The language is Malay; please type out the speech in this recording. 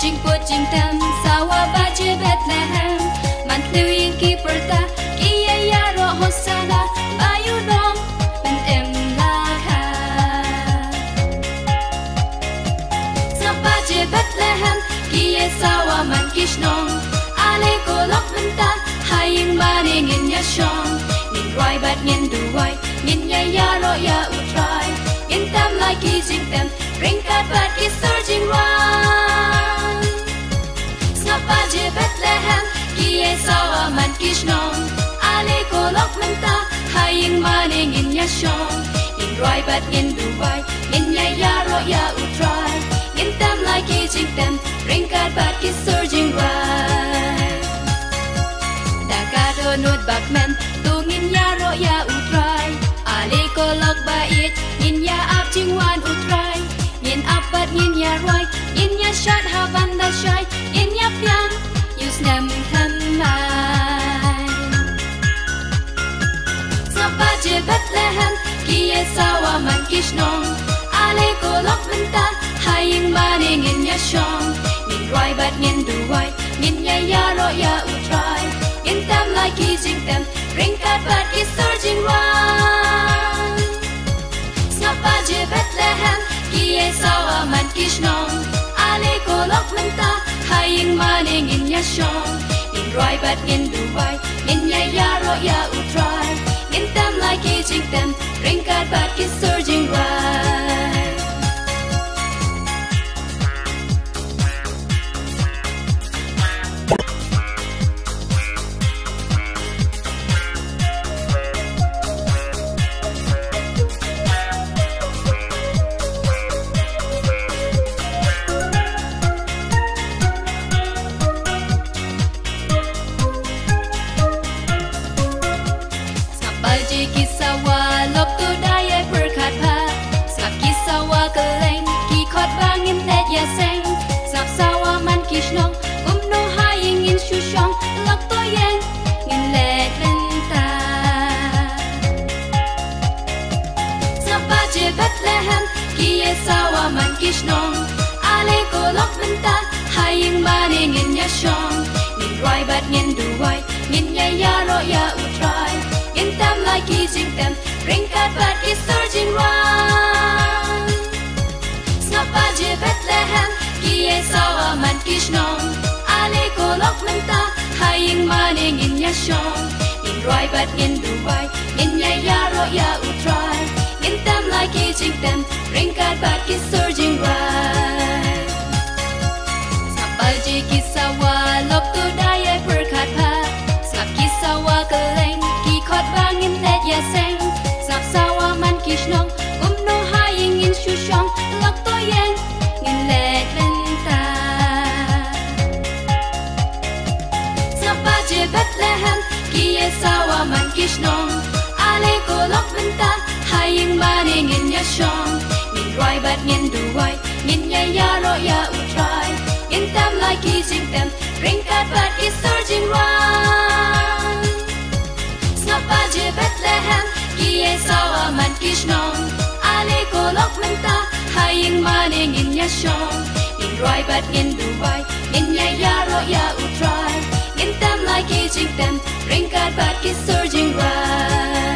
jing po jing tam sawa ba je Bethlehem man tluin ki perta ki ya ro hosana bayu dong ben em la kha sapa je Bethlehem ki sawa man kishnong ale ko lok menta hayin maning in ya shong nin roi bat nin du wai nin ya ro ya utrai in tam like jing tam ring kat bat ki surging round sapa je Bethlehem ki sawa man kishnong ale ko lok menta hayin maning in ya shong nin roi bat nin du wai nin ya ro ya utrai in tam like jing tam ring kat bat ki surging round nut bakmen tungin ya ro ya utrai ale ko lok bait nin ya ap jingwan utrai nin apat nin ya roi nin ya shat ha banda shai nin ya pyang yus nam tham mai sapa je Bethlehem ki sawa man kishnong ale ko lok menta hayin maning in ya shong nin roi bat nin du wai nin ya ro ya utrai in tam like jing tam ring kat bat ki surging round sapa je Bethlehem ki sawa man kishnong ale ko lok menta hayin maning in ya shong in roi bat nin du wai nin ya ro ya utrai in tam like jing tam ring kat bat ki surging round kisawa lok tu dai perkat pa sap kisawa keleng ki khot bangin let ya seng sap sawa man kishnong no haing in shushong lok to yen ngin let venta sapa je Bethlehem ki sawa man kishnong ale ko lok venta haing maning in ya shong nin roi bat nin du wai nin ya ro ya utrai in tam like jing tam ring kat bat ki surging round sapa je Bethlehem ki sawa man kishnong ale ko lok menta hayin maning in ya shong in roi bat nin du wai nin ya ro ya utrai in tam like jing tam ring kat bat ki surging round sapa je ki sawa lok tu dai perkat pa sap ki sawa keleng khot bangin let ya seng sap sawa man kishnong no haing in shushong lok to yen ngin let venta sapa je Bethlehem ki sawa man kishnong ale ko lok venta haing maning in ya shong nin roi bat nin du wai nin ya ro ya utrai in tam like jing tam ring kat bat ki surging round sapa je Bethlehem ki sawa man kishnong ale ko lok menta hayin maning in ya shong in roi bat nin du wai nin ya ro ya utrai in tam like jing tam ring kat bat ki surging round